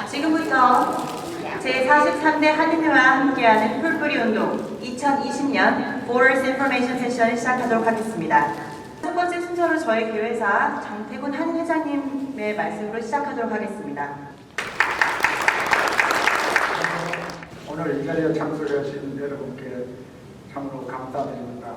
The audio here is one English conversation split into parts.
지금부터 제43대 한인회와 함께하는 풀뿌리 운동 2020년 Borders Information 세션을 시작하도록 하겠습니다. 첫 번째 순서로 저희 교회사 장태군 한인회장님의 말씀으로 시작하도록 하겠습니다. 오늘 이 자리에 참석하신 여러분께 참으로 감사드립니다.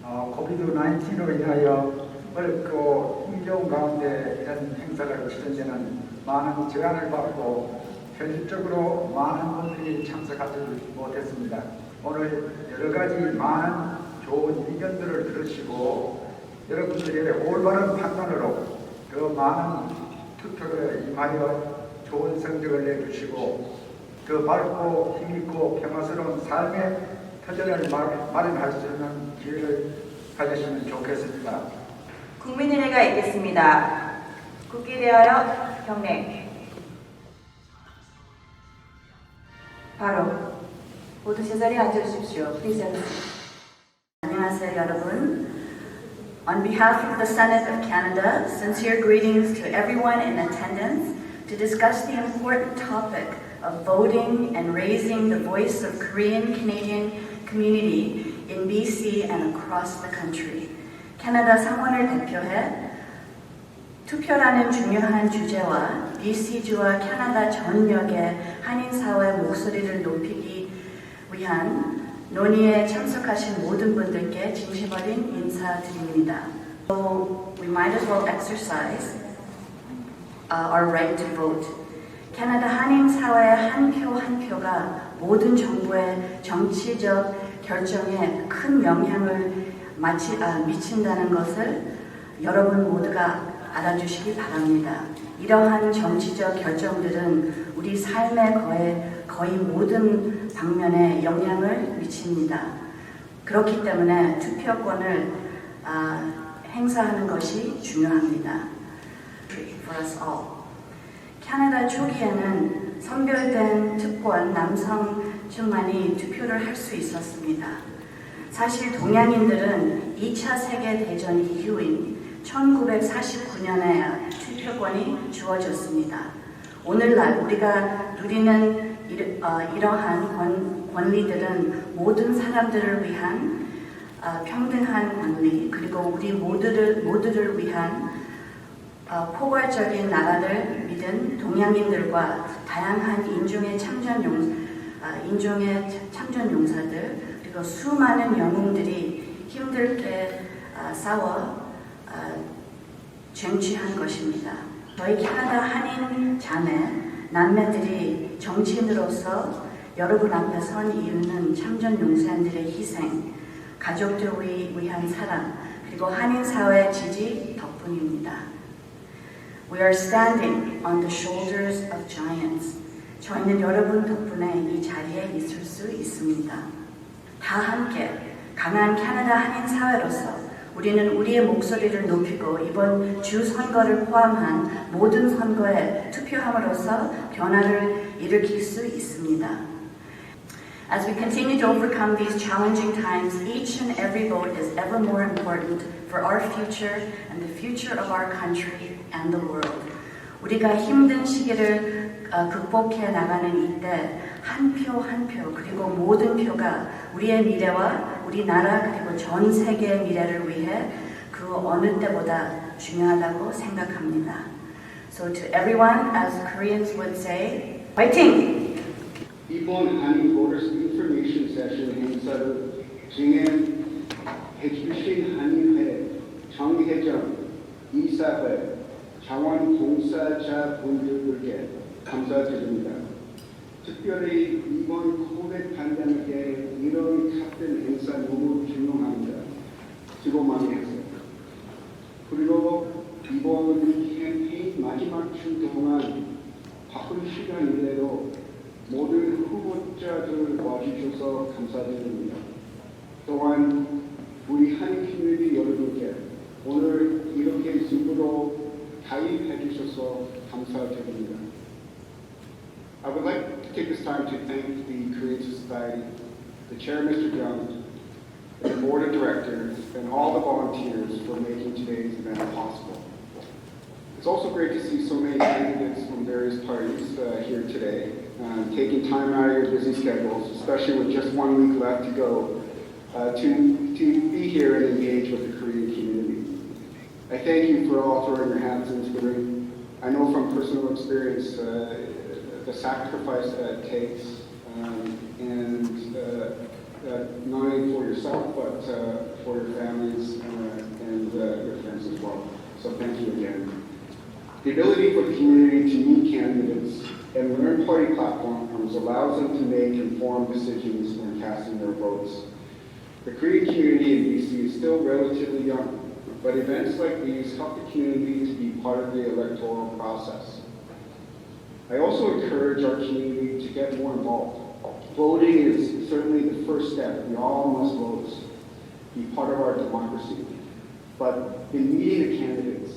코비드-19로 인하여 어렵고 힘겨운 가운데 이런 행사가 진행되는 많은 제한을 받고 현실적으로 많은 분들이 참석하지 못했습니다. 오늘 여러 가지 많은 좋은 의견들을 들으시고 여러분들의 올바른 판단으로 그 많은 투표에 임하여 좋은 성적을 내주시고 더 밝고 힘있고 평화스러운 삶의 터전을 마련할 수 있는 기회를 가지시면 좋겠습니다. 국민의례가 있겠습니다. 굳게 대하여 경례. 바로 모두 제자리에 앉아주십시오. Please have a seat. 안녕하세요, 여러분. On behalf of the Senate of Canada, sincere greetings to everyone in attendance to discuss the important topic of voting and raising the voice of Korean Canadian community in BC and across the country. 캐나다 상원을 대표해 투표라는 중요한 주제와 BC주와 캐나다 전역의 한인사회 목소리를 높이기 위한 논의에 참석하신 모든 분들께 진심 어린 인사드립니다. So we might as well exercise our right to vote. 캐나다 한인사회의 한 표 한 표가 모든 정부의 정치적 결정에 큰 영향을 미친다는 것을 여러분 모두가 알아주시기 바랍니다. 이러한 정치적 결정들은 우리 삶의 거의 모든 방면에 영향을 미칩니다. 그렇기 때문에 투표권을 행사하는 것이 중요합니다. For us all. 캐나다 초기에는 선별된 특권 남성층만이 투표를 할 수 있었습니다. 사실 동양인들은 2차 세계대전 이후인 1949년에 투표권이 주어졌습니다. 오늘날 우리가 누리는 이러한 권리들은 모든 사람들을 위한 평등한 권리, 그리고 우리 모두를 위한 포괄적인 나라를 믿은 동양인들과 다양한 인종의 참전 용사들, 그리고 수많은 영웅들이 힘들게 싸워 쟁취한 것입니다. 저희 캐나다 한인 자매, 남매들이 정치인으로서 여러분 앞에 선 이유는 참전 용사들의 희생, 가족들을 위한 사랑, 그리고 한인 사회의 지지 덕분입니다. We are standing on the shoulders of giants. 저희는 여러분 덕분에 이 자리에 있을 수 있습니다. 다 함께 강한 캐나다 한인 사회로서 우리는 우리의 목소리를 높이고 이번 주 선거를 포함한 모든 선거에 투표함으로써 변화를 일으킬 수 있습니다. As we continue to overcome these challenging times, each and every vote is ever more important for our future and the future of our country and the world. 우리가 힘든 시기를 극복해 나가는 이때 한 표 한 표 그리고 모든 표가 우리의 미래와 우리 나라 그리고 전 세계의 미래를 위해 그 어느 때보다 중요하다고 생각합니다. So to everyone, as Koreans would say, 화이팅! 이번 한인 보더스 인포메이션 세션 행사를 진행해 주신 한인회, 정회장, 이사회, 자원봉사자분들께 감사드립니다. 특별히 이번 코비드 팬데믹에 이런 탑된 행사 너무 중요합니다. 수고 많이 했어요. 그리고 이번 캠페인 마지막 주 동안 바쁜 시간인데도 모든 후보자들 와주셔서 감사드립니다. 또한 우리 한인 커뮤니티 여러분께 오늘 이렇게 줌으로 가입해 주셔서 감사드립니다. I would like to take this time to thank the Korean Society, the Chair, Mr. Young, and the Board of Directors, and all the volunteers for making today's event possible. It's also great to see so many candidates from various parties here today, taking time out of your busy schedules, especially with just 1 week left to go, to be here and engage with the Korean community. I thank you for all throwing your hats into the ring. I know from personal experience the sacrifice that it takes, and not only for yourself, but for your families and your friends as well. So thank you again. The ability for the community to meet candidates and learn party platforms allows them to make informed decisions when casting their votes. The Korean community in BC is still relatively young, but events like these help the community to be part of the electoral process. I also encourage our community to get more involved. Voting is certainly the first step. We all must vote, be part of our democracy. But in meeting the candidates,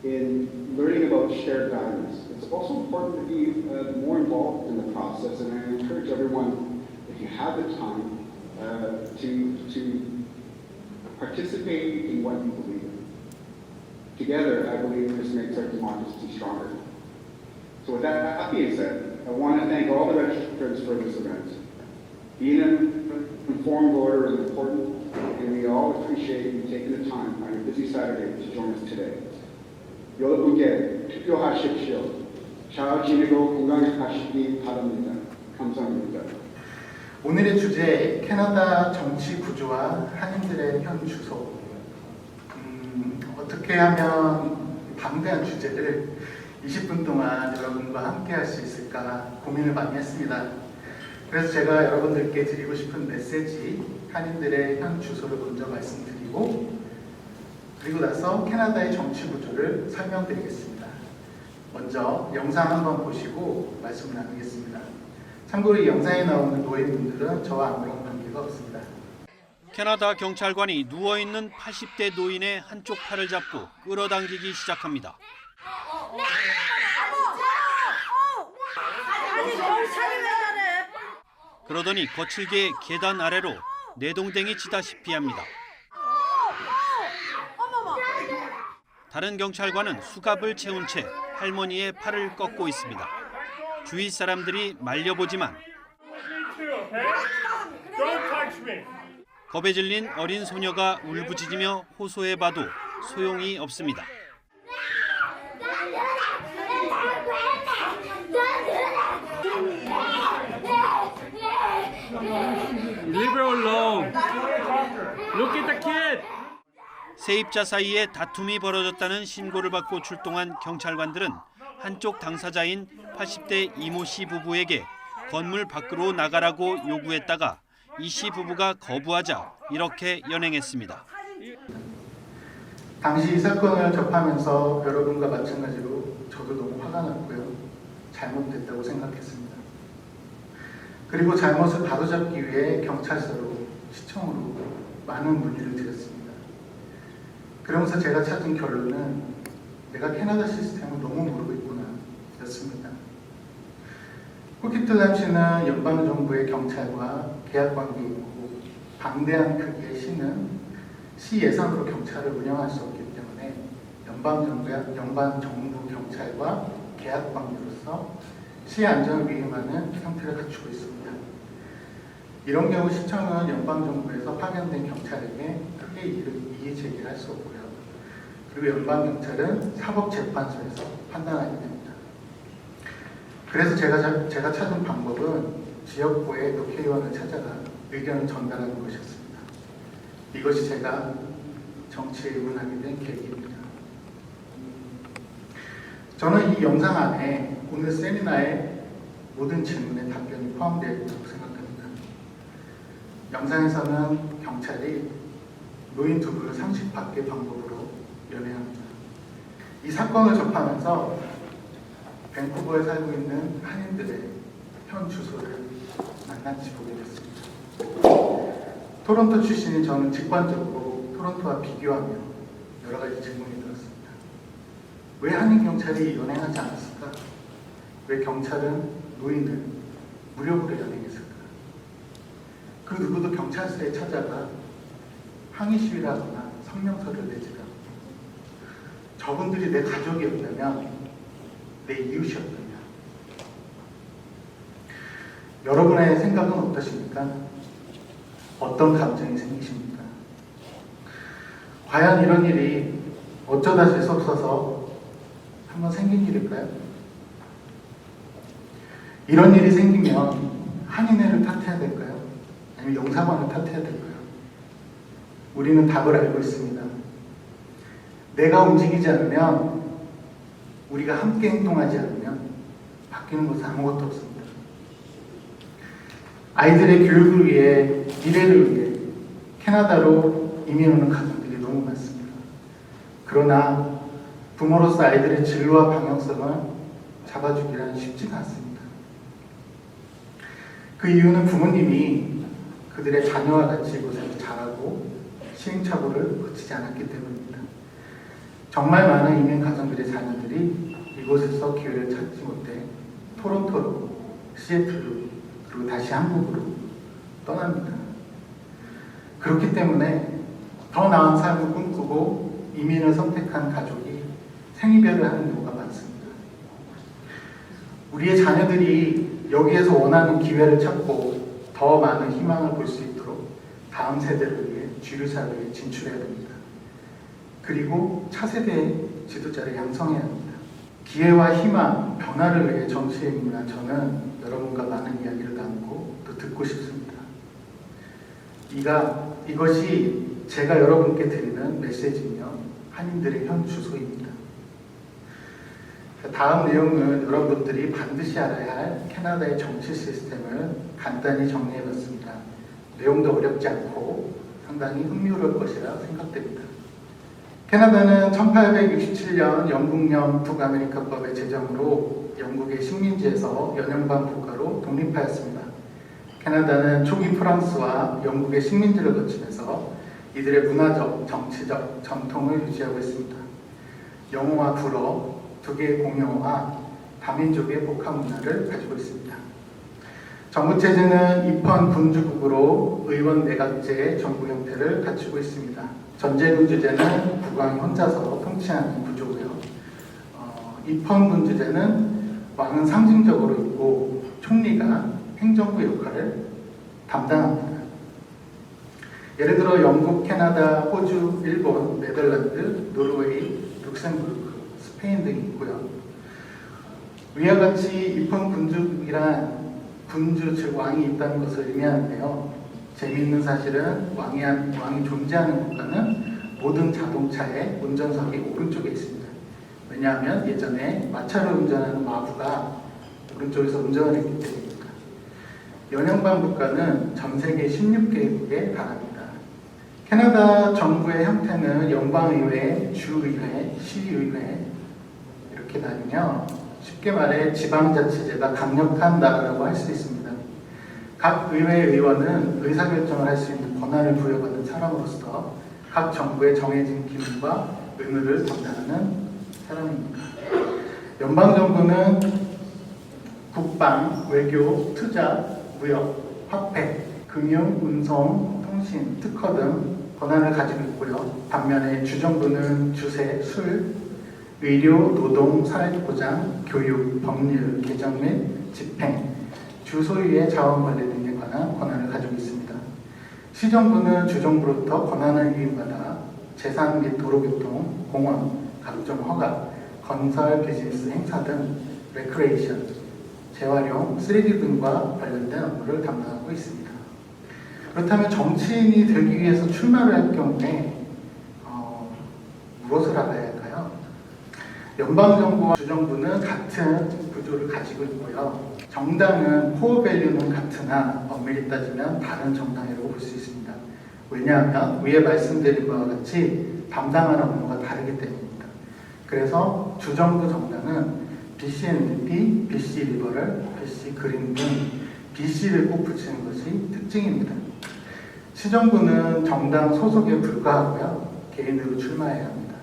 in learning about shared values, it's also important to be more involved in the process. And I encourage everyone, if you have the time, to participate in what you believe in. Together, I believe this makes our democracy stronger. So with that being said, I want to thank all the registrants for this event. Being an informed voter is important, and we all appreciate you taking the time on your busy Saturday to join us today. 여러분께 투표하십시오. 잘 지내고 건강하시기 바랍니다. 감사합니다. 오늘의 주제, 캐나다 정치 구조와 한인들의 현 주소. 어떻게 하면 방대한 주제를 20분 동안 여러분과 함께 할 수 있을까 고민을 많이 했습니다. 그래서 제가 여러분들께 드리고 싶은 메시지, 한인들의 현 주소를 먼저 말씀드리고, 그리고 나서 캐나다의 정치 구조를 설명드리겠습니다. 먼저 영상 한번 보시고 말씀을 나누겠습니다. 참고로 이 영상에 나오는 노인분들은 저와 아무런 관계가 없습니다. 캐나다 경찰관이 누워있는 80대 노인의 한쪽 팔을 잡고 끌어당기기 시작합니다. 그러더니 거칠게 계단 아래로 내동댕이 치다시피 합니다. 다른 경찰관은 수갑을 채운 채 할머니의 팔을 꺾고 있습니다. 주위 사람들이 말려보지만 겁에 질린 어린 소녀가 울부짖으며 호소해봐도 소용이 없습니다. Leave her alone. Look at the kid. 세입자 사이에 다툼이 벌어졌다는 신고를 받고 출동한 경찰관들은 한쪽 당사자인 80대 이모 씨 부부에게 건물 밖으로 나가라고 요구했다가 이 씨 부부가 거부하자 이렇게 연행했습니다. 당시 이 사건을 접하면서 여러분과 마찬가지로 저도 너무 화가 났고요. 잘못됐다고 생각했습니다. 그리고 잘못을 바로잡기 위해 경찰서로, 시청으로 많은 문의를 드렸습니다. 그러면서 제가 찾은 결론은 내가 캐나다 시스템을 너무 모르고 있구나 였습니다. 코키틀람시는 연방정부의 경찰과 계약관계에 있고 방대한 크기의 시는 시 예산으로 경찰을 운영할 수 없기 때문에 연방정부 경찰과 계약관계로서 시의 안전을 위임하는 형태를 갖추고 있습니다. 이런 경우 시청은 연방정부에서 파견된 경찰에게 크게 이의 제기를 할 수 없고요. 그리고 연방경찰은 사법재판소에서 판단하게 됩니다. 그래서 제가 찾은 방법은 지역구의 국회의원을 찾아가 의견을 전달하는 것이었습니다. 이것이 제가 정치에 입문하게 된 계기입니다. 저는 이 영상 안에 오늘 세미나의 모든 질문에 답변이 포함되어 있다고 생각합니다. 영상에서는 경찰이 노인 두 분을 상식 밖의 방법으로 연행합니다. 이 사건을 접하면서 밴쿠버에 살고 있는 한인들의 현 주소를 낱낱이 보게 됐습니다. 토론토 출신인 저는 직관적으로 토론토와 비교하며 여러 가지 질문이 들었습니다. 왜 한인 경찰이 연행하지 않았을까? 왜 경찰은 노인을 무력으로 연행했을까? 그 누구도 경찰서에 찾아가 항의 시위를 하거나 성명서를 내지 않고 저분들이 내 가족이었다면, 내 이웃이었다면, 여러분의 생각은 어떠십니까? 어떤 감정이 생기십니까? 과연 이런 일이 어쩌다 질 수 없어서 한번 생긴 일일까요? 이런 일이 생기면 한인회를 탓해야 될까요? 아니면 영사관을 탓해야 될까요? 우리는 답을 알고 있습니다. 내가 움직이지 않으면, 우리가 함께 행동하지 않으면 바뀌는 것은 아무것도 없습니다. 아이들의 교육을 위해, 미래를 위해 캐나다로 이민 오는 가정들이 너무 많습니다. 그러나 부모로서 아이들의 진로와 방향성을 잡아주기란 쉽지가 않습니다. 그 이유는 부모님이 그들의 자녀와 같이 이곳에서 자라고 시행착오를 거치지 않았기 때문입니다. 정말 많은 이민 가정들의 자녀들이 이곳에서 기회를 찾지 못해 토론토로, 시애틀로, 그리고 다시 한국으로 떠납니다. 그렇기 때문에 더 나은 삶을 꿈꾸고 이민을 선택한 가족이 생이별을 하는 경우가 많습니다. 우리의 자녀들이 여기에서 원하는 기회를 찾고 더 많은 희망을 볼 수 있도록 다음 세대를 위해 주류사회에 진출해야 됩니다. 그리고 차세대의 지도자를 양성해야 합니다. 기회와 희망, 변화를 위해 정치에 입문한 저는 여러분과 많은 이야기를 나누고 또 듣고 싶습니다. 이것이 제가 여러분께 드리는 메시지이며 한인들의 현 주소입니다. 다음 내용은 여러분들이 반드시 알아야 할 캐나다의 정치 시스템을 간단히 정리해봤습니다. 내용도 어렵지 않고 상당히 흥미로울 것이라 생각됩니다. 캐나다는 1867년 영국령 북아메리카법의 제정으로 영국의 식민지에서 연연방 국가로 독립하였습니다. 캐나다는 초기 프랑스와 영국의 식민지를 거치면서 이들의 문화적, 정치적 전통을 유지하고 있습니다. 영어와 불어, 두 개의 공용어와 다민족의 복합 문화를 가지고 있습니다. 정부체제는 입헌 군주국으로 의원 내각제의 정부 형태를 갖추고 있습니다. 전제군주제는 국왕이 혼자서 통치하는 구조고요. 입헌 군주제는 왕은 상징적으로 있고 총리가 행정부 역할을 담당합니다. 예를 들어 영국, 캐나다, 호주, 일본, 네덜란드, 노르웨이, 룩셈부르크, 스페인 등이 있고요. 위와 같이 입헌 군주국이란 군주, 즉 왕이 있다는 것을 의미하는데요. 재미있는 사실은 왕이 존재하는 국가는 모든 자동차의 운전석이 오른쪽에 있습니다. 왜냐하면 예전에 마차를 운전하는 마부가 오른쪽에서 운전을 했기 때문입니다. 연연방 국가는 전 세계 16개국에 달합니다. 캐나다 정부의 형태는 연방의회, 주의회, 시의회 이렇게 나뉘며 쉽게 말해 지방자치제가 강력한 나라라고 할 수 있습니다. 각 의회 의원은 의사결정을 할 수 있는 권한을 부여받은 사람으로서 각 정부의 정해진 기능과 의무를 담당하는 사람입니다. 연방정부는 국방, 외교, 투자, 무역, 화폐, 금융, 운송, 통신, 특허 등 권한을 가지고 있고요. 반면에 주정부는 주세, 술, 의료, 노동, 사회보장, 교육, 법률, 개정 및 집행, 주 소유의 자원 관리 등에 관한 권한을 가지고 있습니다. 시정부는 주정부로부터 권한을 위임받아 재산 및 도로교통, 공원, 각종 허가, 건설, 비즈니스, 행사 등 레크레이션, 재활용, 3D 등과 관련된 업무를 담당하고 있습니다. 그렇다면 정치인이 되기 위해서 출마를 할 경우에 무엇을 알아야 할까요? 연방정부와 주정부는 같은 구조를 가지고 있고요. 정당은 코어 밸류는 같으나 엄밀히 따지면 다른 정당이라고 볼 수 있습니다. 왜냐하면 위에 말씀드린 바와 같이 담당하는 업무가 다르기 때문입니다. 그래서 주정부 정당은 BC-NDP, BC-리버럴, BC-그린 등 BC를 꼭 붙이는 것이 특징입니다. 시정부는 정당 소속에 불과하고요. 개인으로 출마해야 합니다.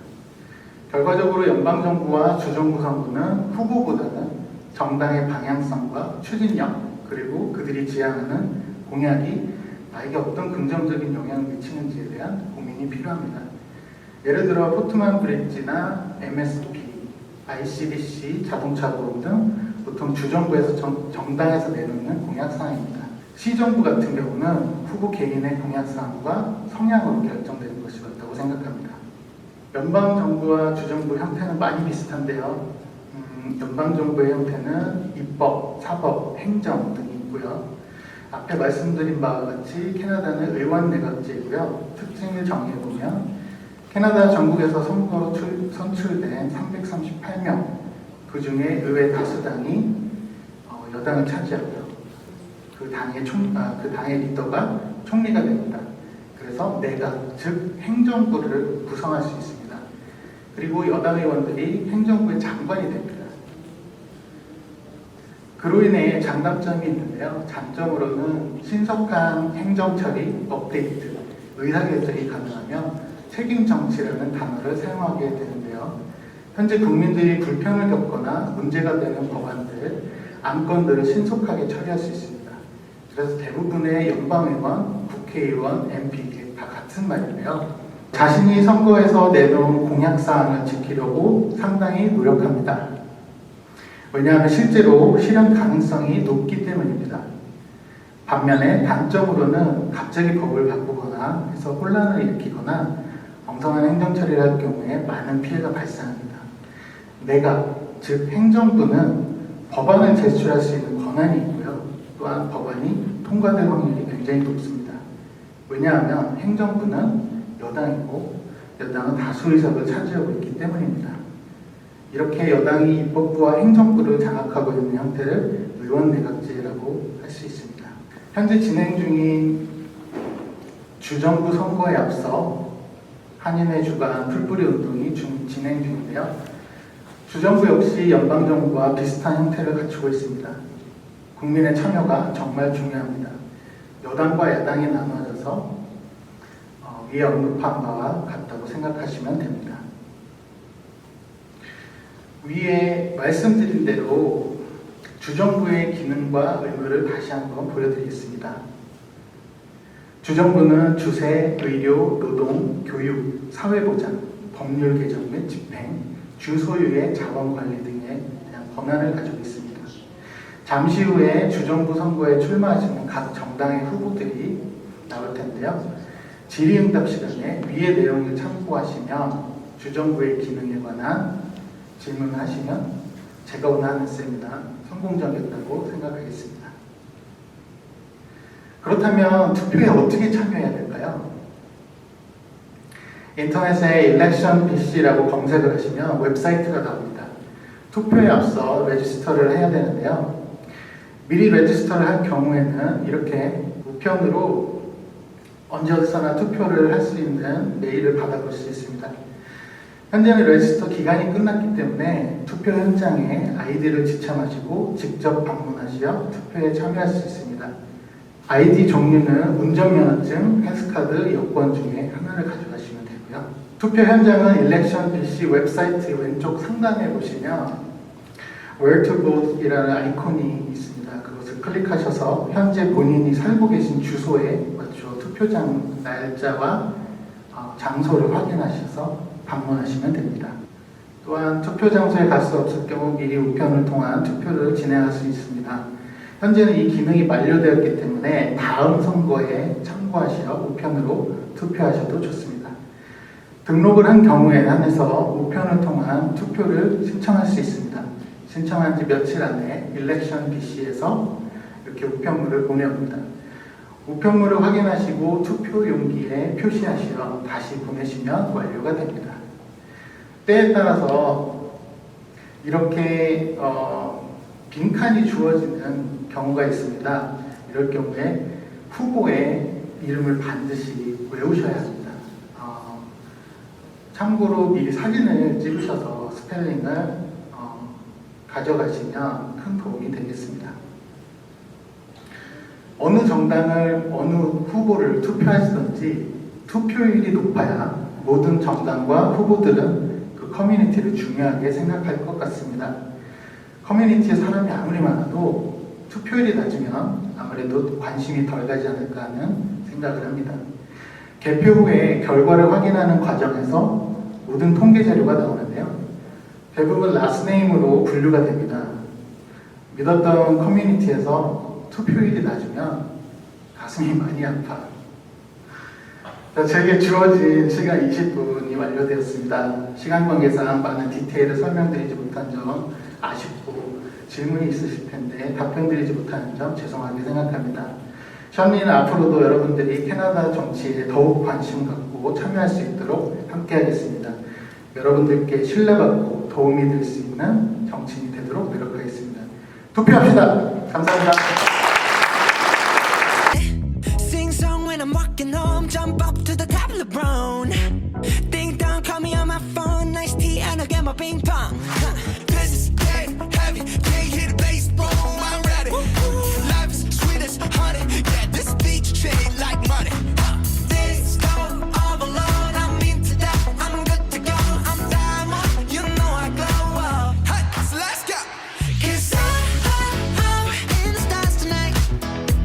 결과적으로 연방정부와 주정부 선거는 후보보다는 정당의 방향성과 추진력 그리고 그들이 지향하는 공약이 나에게 어떤 긍정적인 영향을 미치는지에 대한 고민이 필요합니다. 예를 들어 포트만 브릿지나 MSP, ICBC, 자동차 보험 등 보통 주정부에서 정당에서 내놓는 공약사항입니다. 시정부 같은 경우는 후보 개인의 공약사항과 성향으로 결정되는 것이 맞다고 생각합니다. 연방정부와 주정부 형태는 많이 비슷한데요. 연방정부의 형태는 입법, 사법, 행정 등이 있고요. 앞에 말씀드린 바와 같이 캐나다는 의원내각제이고요. 특징을 정리해보면 캐나다 전국에서 선거로 선출된 338명, 그 중에 의회 다수당이 여당을 차지하고요. 그 당의 리더가 총리가 됩니다. 그래서 내각, 즉 행정부를 구성할 수 있습니다. 그리고 여당 의원들이 행정부의 장관이 됩니다. 그로 인해 장단점이 있는데요. 장점으로는 신속한 행정처리, 업데이트, 의사결정이 가능하며 책임 정치라는 단어를 사용하게 되는데요. 현재 국민들이 불평을 겪거나 문제가 되는 법안들, 안건들을 신속하게 처리할 수 있습니다. 그래서 대부분의 연방의원, 국회의원, MP 다 같은 말인데요. 자신이 선거에서 내놓은 공약사항을 지키려고 상당히 노력합니다. 왜냐하면 실제로 실현 가능성이 높기 때문입니다. 반면에 단점으로는 갑자기 법을 바꾸거나 해서 혼란을 일으키거나 엉성한 행정처리를 할 경우에 많은 피해가 발생합니다. 내각, 즉 행정부는 법안을 제출할 수 있는 권한이 있고요. 또한 법안이 통과될 확률이 굉장히 높습니다. 왜냐하면 행정부는 여당이고 여당은 다수 의석을 차지하고 있기 때문입니다. 이렇게 여당이 입법부와 행정부를 장악하고 있는 형태를 의원내각제라고 할 수 있습니다. 현재 진행 중인 주정부 선거에 앞서 한인회 주관 풀뿌리 운동이 진행 중인데요. 주정부 역시 연방정부와 비슷한 형태를 갖추고 있습니다. 국민의 참여가 정말 중요합니다. 여당과 야당이 나눠져서 위에 언급한 바와 같다고 생각하시면 됩니다. 위에 말씀드린 대로 주정부의 기능과 의무를 다시 한번 보여드리겠습니다. 주정부는 주세, 의료, 노동, 교육, 사회보장, 법률 개정 및 집행, 주소유의 자원관리 등에 대한 권한을 가지고 있습니다. 잠시 후에 주정부 선거에 출마하시는 각 정당의 후보들이 나올 텐데요. 질의응답 시간에 위의 내용을 참고하시면 주정부의 기능에 관한 질문을 하시면 제가 오늘 하는 세미나 성공적이었다고 생각하겠습니다. 그렇다면 투표에 어떻게 참여해야 될까요? 인터넷에 Election BC라고 검색을 하시면 웹사이트가 나옵니다. 투표에 앞서 레지스터를 해야 되는데요. 미리 레지스터를 할 경우에는 이렇게 우편으로 언제 어디서나 투표를 할 수 있는 메일을 받아볼 수 있습니다. 현재는 레지스터 기간이 끝났기 때문에 투표 현장에 아이디를 지참하시고 직접 방문하시어 투표에 참여할 수 있습니다. 아이디 종류는 운전면허증, 패스카드, 여권 중에 하나를 가져가시면 되고요. 투표 현장은 Election BC 웹사이트 왼쪽 상단에 보시면 Where to Vote 이라는 아이콘이 있습니다. 그것을 클릭하셔서 현재 본인이 살고 계신 주소에 맞춰 투표장 날짜와 장소를 확인하셔서 방문하시면 됩니다. 또한 투표 장소에 갈 수 없을 경우 미리 우편을 통한 투표를 진행할 수 있습니다. 현재는 이 기능이 만료되었기 때문에 다음 선거에 참고하시어 우편으로 투표하셔도 좋습니다. 등록을 한 경우에 한해서 우편을 통한 투표를 신청할 수 있습니다. 신청한 지 며칠 안에 Election BC에서 이렇게 우편물을 보내옵니다. 우편물을 확인하시고 투표 용기에 표시하시어 다시 보내시면 완료가 됩니다. 때에 따라서 이렇게 빈칸이 주어지는 경우가 있습니다. 이럴 경우에 후보의 이름을 반드시 외우셔야 합니다. 참고로 미리 사진을 찍으셔서 스펠링을 가져가시면 큰 도움이 되겠습니다. 어느 정당을, 어느 후보를 투표하시든지 투표율이 높아야 모든 정당과 후보들은 그 커뮤니티를 중요하게 생각할 것 같습니다. 커뮤니티에 사람이 아무리 많아도 투표율이 낮으면 아무래도 관심이 덜 가지 않을까 하는 생각을 합니다. 개표 후에 결과를 확인하는 과정에서 모든 통계 자료가 나오는데요. 대부분 라스네임으로 분류가 됩니다. 믿었던 커뮤니티에서 투표율이 낮으면 가슴이 많이 아파. 제게 주어진 시간 20분이 완료되었습니다. 시간 관계상 많은 디테일을 설명드리지 못한 점 아쉽고 질문이 있으실 텐데 답변드리지 못하는 점 죄송하게 생각합니다. 션리는 앞으로도 여러분들이 캐나다 정치에 더욱 관심 갖고 참여할 수 있도록 함께하겠습니다. 여러분들께 신뢰받고 도움이 될 수 있는 정치인이 되도록 노력하겠습니다. 투표합시다. 감사합니다. Sing song when I'm walking home, jump up to the top of the brown. Ding dong, call me on my phone, nice tea and I'll get my ping pong. This is dead heavy, can't hear the bass boom, I'm ready. Life is sweet as honey, yeah, this beach chain like money. This go all alone, I'm into that, I'm good to go, I'm diamond, you know I glow up. Hey, so let's go. 'Cause I'm in the stars tonight,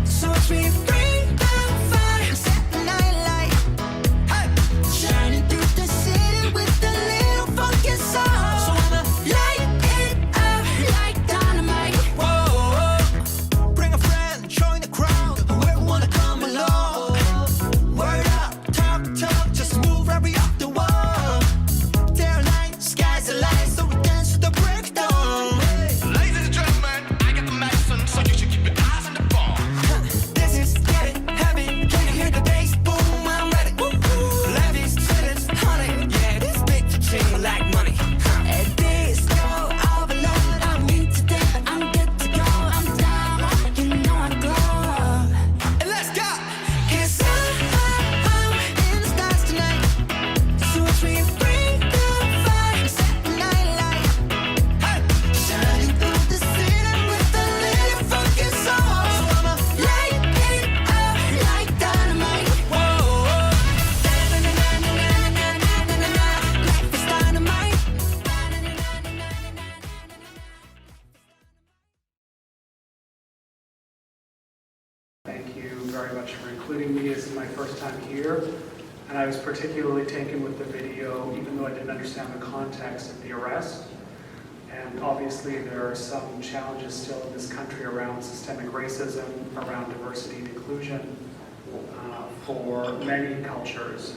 so watch me bring down fire, set the night light. Hey, shining through the city with a little funky soul. So I'ma light it up like dynamite. Whoa, bring a friend, join the crowd, whoever wanna come along. Word up, talk, just move right up the wall. Day or night, sky's the light, so we dance to the break of dawn. Ladies and gentlemen, I got the medicine, so you should keep your eyes on the ball. This is getting heavy, can you hear the bass boom? I'm ready. Levi's, sweetest honey, yeah, this bitch chain like money. And this go all alone, I'm into that, I'm good to go, I'm down, you know I glow. And let's go. 'Cause I'm in the stars tonight, so watch me bring the fire, set the night light. Hey, shining through the city with a little funky soul. So I'ma light it up like dynamite. Whoa, na-na-na-na-na-na-na-na-na-na, life is dynamite. Thank you very much for including me. This is my first time here, and I was particularly taken with the video, even though I didn't understand the context of the arrest. And obviously there are some challenges still in this country around systemic racism, around diversity and inclusion for many cultures.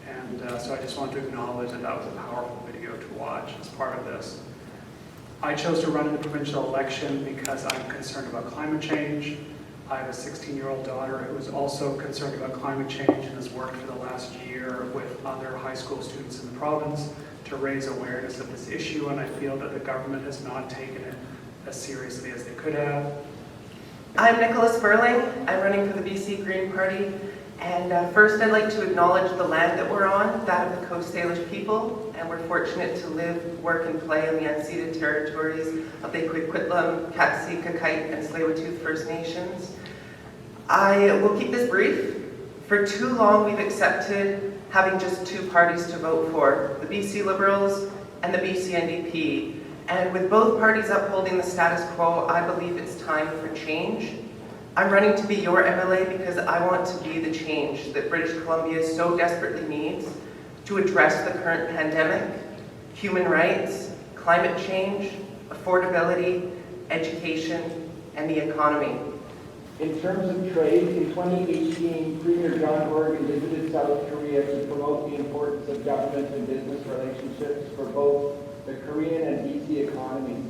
And so I just want to acknowledge that that was a powerful video to watch as part of this. I chose to run in the provincial election because I'm concerned about climate change. I have a 16-year-old daughter who is also concerned about climate change and has worked for the last year with other high school students in the province to raise awareness of this issue, and I feel that the government has not taken it as seriously as they could have. I'm Nicholas Burling. I'm running for the BC Green Party. And first I'd like to acknowledge the land that we're on, that of the Coast Salish people. And we're fortunate to live, work and play in the unceded territories of the Coquitlam, Katsi, Kakite and Tsleil-Waututh First Nations. I will keep this brief. For too long we've accepted having just two parties to vote for, the BC Liberals and the BC NDP. And with both parties upholding the status quo, I believe it's time for change. I'm running to be your MLA because I want to be the change that British Columbia so desperately needs to address the current pandemic, human rights, climate change, affordability, education, and the economy. In terms of trade, in 2018, Premier John Horgan visited South Korea to promote the importance of government and business relationships for both the Korean and BC economies.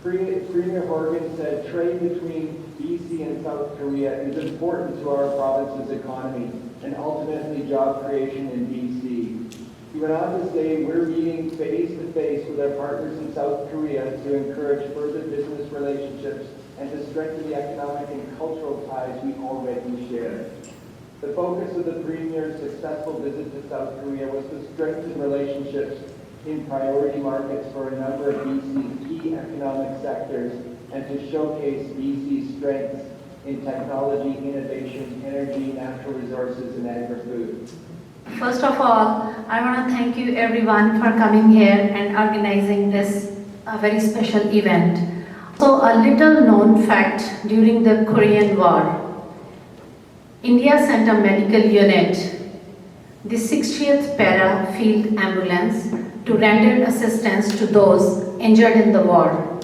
Premier Horgan said trade between BC and South Korea is important to our province's economy and ultimately job creation in BC. He went on to say, we're meeting face to face with our partners in South Korea to encourage further business relationships and to strengthen the economic and cultural ties we already share. The focus of the Premier's successful visit to South Korea was to strengthen relationships in priority markets for a number of BC's key economic sectors and to showcase BC's strengths in technology, innovation, energy, natural resources, and agri-food. First of all, I want to thank you everyone for coming here and organizing this very special event. So a little known fact, during the Korean War, India sent a medical unit the 60th Para Field Ambulance to render assistance to those injured in the war.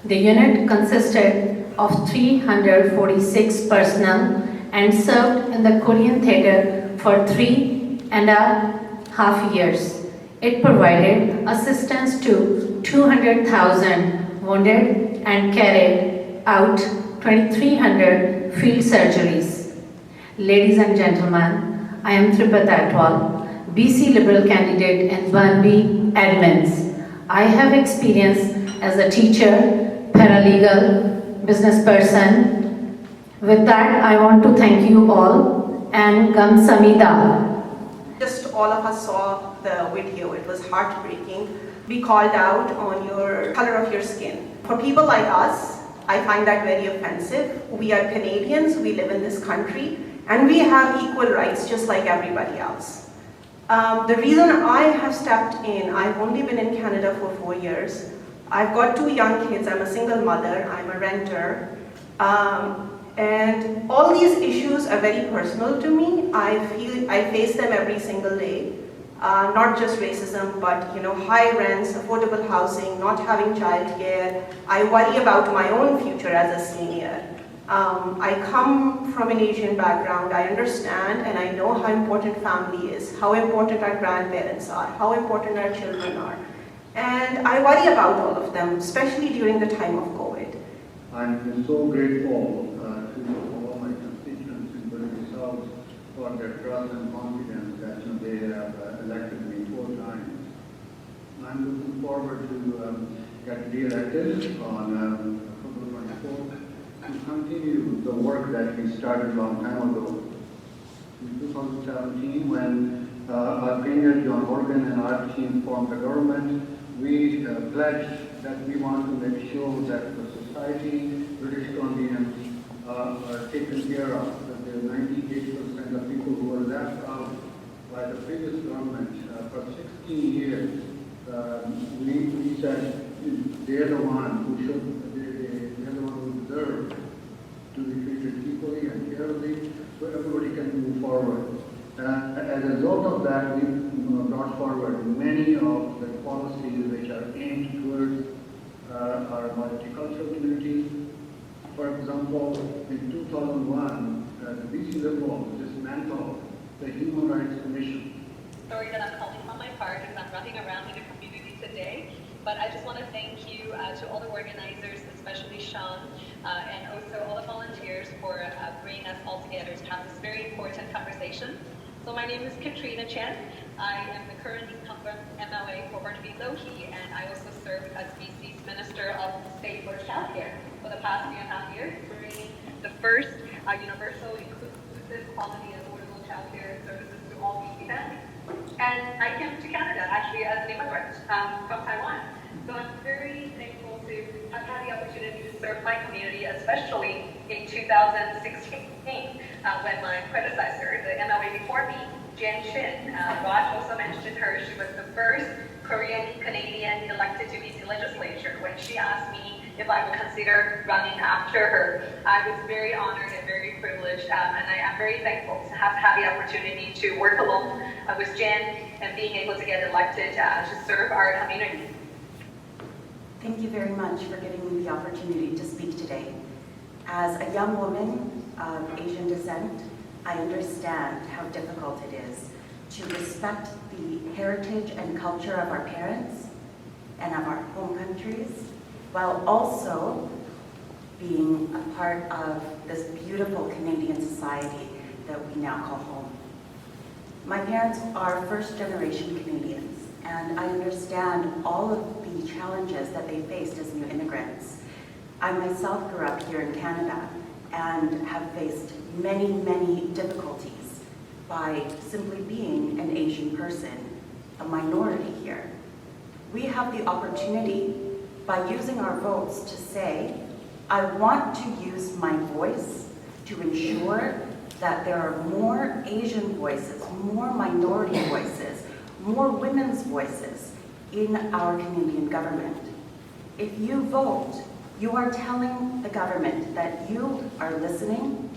The unit consisted of 346 personnel and served in the Korean theater for 3.5 years. It provided assistance to 200,000 wounded and carried out 2,300 field surgeries. Ladies and gentlemen, I am Tripata Atwal, BC Liberal candidate in 1B Admins. I have experience as a teacher, paralegal, business person. With that, I want to thank you all and Gamsamida. Just all of us saw the video. It was heartbreaking. Be called out on your color of your skin. For people like us, I find that very offensive. We are Canadians, we live in this country, and we have equal rights just like everybody else. The reason I have stepped in, I've only been in Canada for 4 years. I've got 2 young kids, I'm a single mother, I'm a renter. And all these issues are very personal to me. I face them every single day. Not just racism, but high rents, affordable housing, not having childcare. I worry about my own future as a senior. I come from an Asian background. I understand and I know how important family is, how important our grandparents are, how important our children are. And I worry about all of them, especially during the time of COVID. I'm so grateful to all my constituents in Burnaby South for their trust and confidence that they have elected me 4 times. I'm looking forward to get re-elected on October 24th to continue the work that we started a long time ago. In 2017, when our Premier John Horgan and our team formed the government, we pledged that we want to make sure that the society, British Columbians, are taken care of. That there are 98% of people who were left out by the previous government for 16 years. We said they're the one who should, they're the one who deserve to be treated equally and fairly, so everybody can move forward. As a result of that, we brought forward many of the policies which are aimed towards our multicultural community. For example, in 2001, the BC Liberals dismantled the Human Rights Commission. Sorry that I'm calling on my part because I'm running around in the community today, but I just want to thank you to all the organizers, especially Sean, and also all the volunteers for bringing us all together to have this very important conversation. So my name is Katrina Chen. I am the current incumbent MLA for Burnaby Lohi, and I also serve as BC's Minister of State for Childcare for the past 3.5 years, bringing the first universal, inclusive, quality, and affordable childcare services to all BC families. And I came to Canada actually as an immigrant from Taiwan. So I'm very thankful to have had the opportunity to serve my community, especially in 2016 when my predecessor, the MLA before me, Jen Shin, Raj also mentioned her, she was the first Korean Canadian elected to BC legislature. When she asked me if I would consider running after her, I was very honored and very privileged, and I am very thankful to have had the opportunity to work along with Jen and being able to get elected to serve our community. Thank you very much for giving me the opportunity to speak today. As a young woman of Asian descent, I understand how difficult it is to respect the heritage and culture of our parents and of our home countries, while also being a part of this beautiful Canadian society that we now call home. My parents are first-generation Canadians, and I understand all of the challenges that they faced as new immigrants. I myself grew up here in Canada and have faced many, many difficulties by simply being an Asian person, a minority here. We have the opportunity by using our votes to say, I want to use my voice to ensure that there are more Asian voices, more minority voices, more women's voices in our Canadian government. If you vote, you are telling the government that you are listening,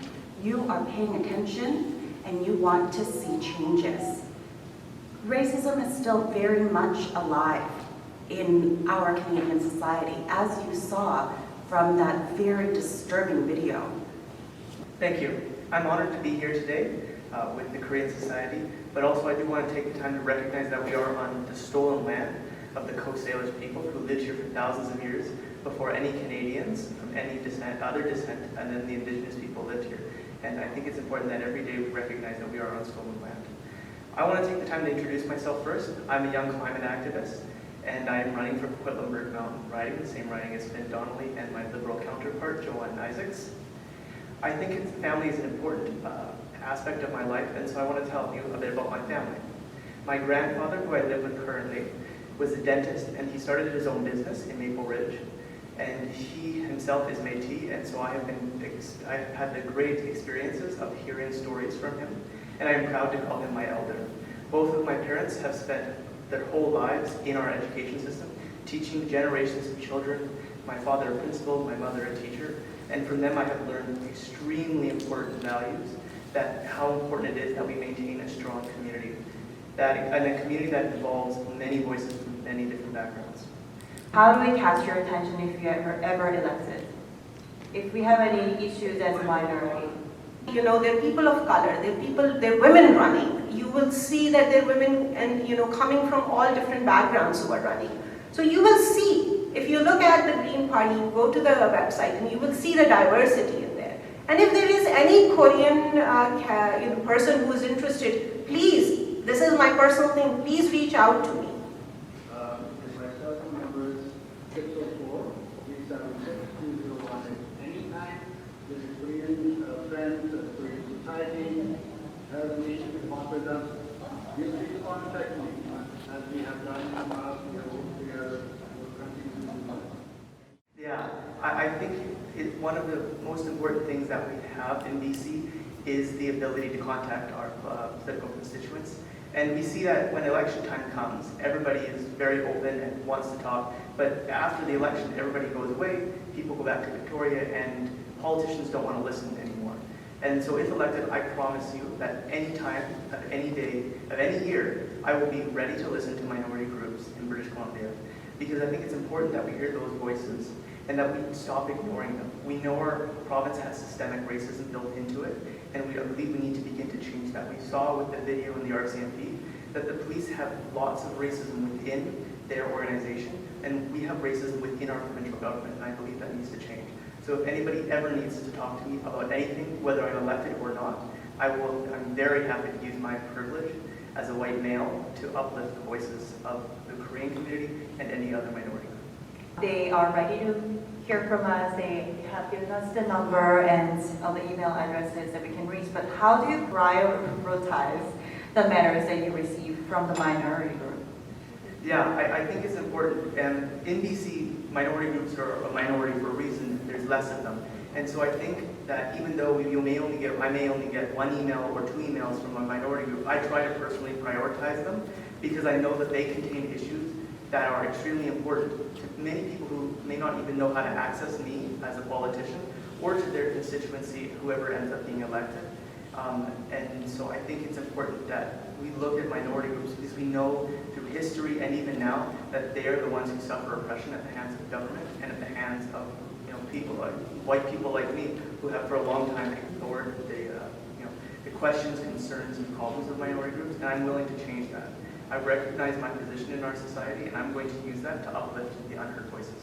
you are paying attention, and you want to see changes. Racism is still very much alive in our Canadian society, as you saw from that very disturbing video. Thank you. I'm honored to be here today with the Korean Society, but also I do want to take the time to recognize that we are on the stolen land of the Coast Salish people who lived here for thousands of years before any Canadians from any other descent, and then the Indigenous people lived here. And I think it's important that every day we recognize that we are on stolen land. I want to take the time to introduce myself first. I'm a young climate activist, and I am running for Quedlinburg Mountain riding, the same riding as Finn Donnelly and my Liberal counterpart, Joanne Isaacs. I think family is an important aspect of my life, and so I want to tell you a bit about my family. My grandfather, who I live with currently, was a dentist, and he started his own business in Maple Ridge. And he himself is Métis, and so I've had the great experiences of hearing stories from him, and I am proud to call him my elder. Both of my parents have spent their whole lives in our education system, teaching generations of children. My father a principal, my mother a teacher, and from them I have learned extremely important values, that how important it is that we maintain a strong community, and a community that involves many voices from many different backgrounds. How do we catch your attention if you are ever elected? If we have any issues as a minority? You know, there are people of color, there are women running. You will see that there are women and, you know, coming from all different backgrounds who are running. So you will see, if you look at the Green Party, go to the website and you will see the diversity in there. And if there is any Korean person who is interested, please, this is my personal thing, please reach out to me. Myself and members 604-376-2018. Anytime the Korean friends, the Korean Society has an issue to talk with us, feel free to contact me, as we have done in the past. We have worked together. We'll continue to do that. Yeah, I think one of the most important things that we have in BC is the ability to contact our political constituents. And we see that when election time comes, everybody is very open and wants to talk. But after the election, everybody goes away, people go back to Victoria, and politicians don't want to listen anymore. And so if elected, I promise you that any time, of any day, of any year, I will be ready to listen to minority groups in British Columbia. Because I think it's important that we hear those voices and that we stop ignoring them. We know our province has systemic racism built into it, and I believe we need to begin to change that. We saw with the video in the RCMP that the police have lots of racism within their organization, and we have racism within our provincial government, and I believe that needs to change. So if anybody ever needs to talk to me about anything, whether I'm elected or not, I'm very happy to use my privilege as a white male to uplift the voices of the Korean community and any other minority. They are ready to hear from us. They have given us the number and all the email addresses that we can reach. But how do you prioritize the matters that you receive from the minority group? Yeah, I think it's important. And in BC, minority groups are a minority for a reason. There's less of them. And so I think that even though I may only get one email or two emails from a minority group, I try to personally prioritize them because I know that they contain issues that are extremely important to many people who may not even know how to access me as a politician or to their constituency, whoever ends up being elected. And so I think it's important that we look at minority groups because we know through history and even now that they are the ones who suffer oppression at the hands of government and at the hands of people like white people like me who have for a long time ignored the questions, concerns, and problems of minority groups, and I'm willing to change that. I recognize my position in our society, and I'm going to use that to uplift the unheard voices.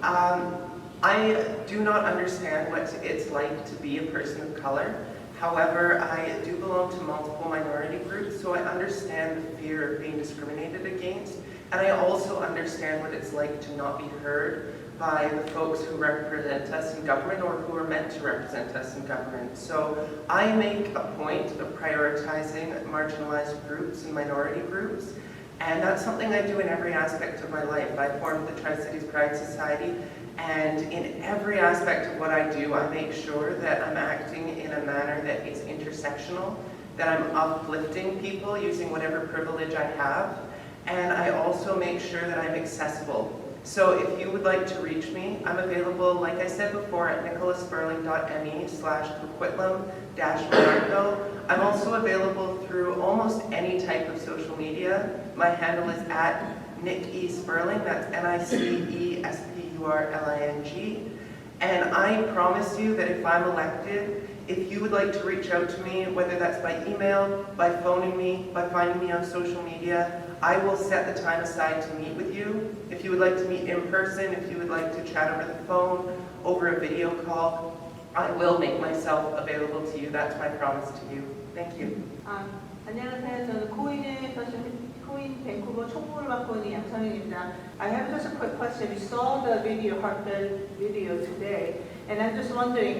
I do not understand what it's like to be a person of color. However, I do belong to multiple minority groups, so I understand the fear of being discriminated against, and I also understand what it's like to not be heard by the folks who represent us in government or who are meant to represent us in government. So I make a point of prioritizing marginalized groups and minority groups, and that's something I do in every aspect of my life. I formed the Tri-Cities Pride Society, and in every aspect of what I do, I make sure that I'm acting in a manner that is intersectional, that I'm uplifting people using whatever privilege I have, and I also make sure that I'm accessible So if you would like to reach me, I'm available, like I said before, at nicholasburling.me/coquitlam-monarco. I'm also available through almost any type of social media. My handle is at Nick E. Sperling, that's NICESPURLING. And I promise you that if I'm elected, if you would like to reach out to me, whether that's by email, by phoning me, by finding me on social media, I will set the time aside to meet with you. If you would like to meet in person, if you would like to chat over the phone, over a video call, I will make myself available to you. That's my promise to you. Thank you. 안녕하세요. 저는 코인 밴쿠버 총무를 맡고 있는 양선영입니다. I have just a quick question. We saw the video, heartfelt video today, and I'm just wondering,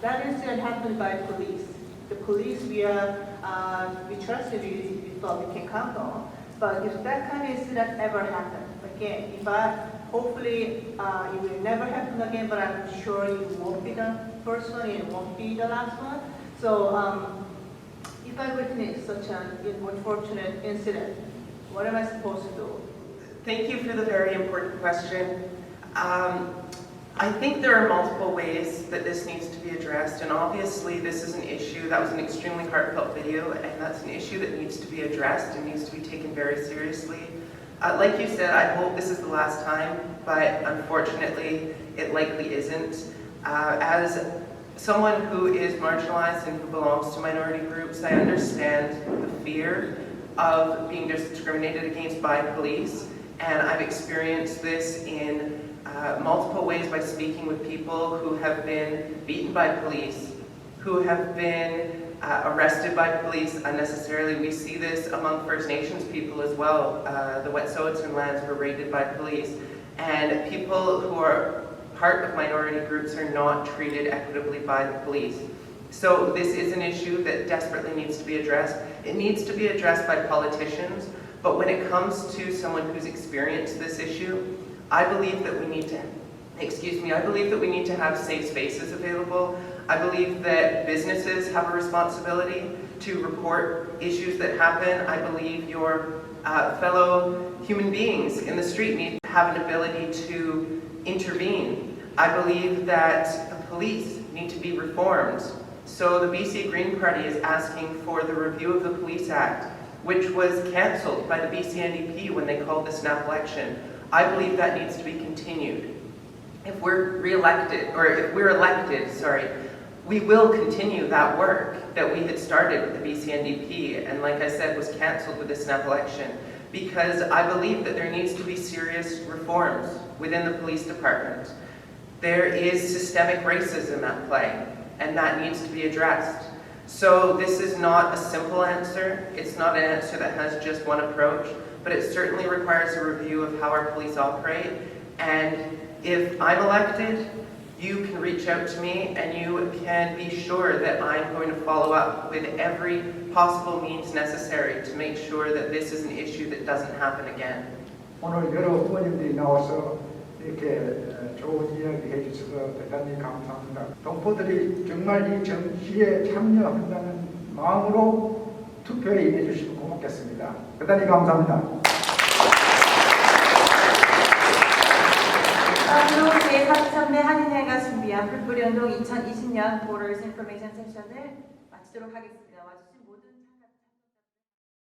that incident happened by police. The police we trusted, we thought we can count on. But if that kind of incident ever happened, again, hopefully it will never happen again, but I'm sure you won't be the first one, it won't be the last one. So if I witness such an unfortunate incident, what am I supposed to do? Thank you for the very important question. I think there are multiple ways that this needs to be addressed, and obviously this is an issue, that was an extremely heartfelt video, and that's an issue that needs to be addressed and needs to be taken very seriously. Like you said, I hope this is the last time, but unfortunately it likely isn't. As someone who is marginalized and who belongs to minority groups, I understand the fear of being discriminated against by police, and I've experienced this in multiple ways by speaking with people who have been beaten by police, who have been arrested by police unnecessarily. We see this among First Nations people as well. The Wet'suwet'en lands were raided by police, and people who are part of minority groups are not treated equitably by the police. So this is an issue that desperately needs to be addressed. It needs to be addressed by politicians, but when it comes to someone who's experienced this issue, I believe that we need to have safe spaces available. I believe that businesses have a responsibility to report issues that happen. I believe your fellow human beings in the street need to have an ability to intervene. I believe that the police need to be reformed. So the BC Green Party is asking for the review of the Police Act, which was cancelled by the BC NDP when they called the snap election. I believe that needs to be continued. If we're elected, we will continue that work that we had started with the BC NDP, and like I said, was cancelled with the snap election, because I believe that there needs to be serious reforms within the police department. There is systemic racism at play, and that needs to be addressed. So this is not a simple answer. It's not an answer that has just one approach, but it certainly requires a review of how our police operate. And if I'm elected, you can reach out to me and you can be sure that I'm going to follow up with every possible means necessary to make sure that this is an issue that doesn't happen again. 오늘 여러 후보님들이 나와서 이렇게 좋은 이야기 해주셔서 대단히 감사합니다. 동포들이 정말 이 정치에 참여한다는 마음으로 투표에 임해주시면 고맙겠습니다. 대단히 감사합니다. 다음으로 제43대 한인회가 준비한 풀뿌리운동 2020년 Borders Information 세션을 마치도록 하겠습니다.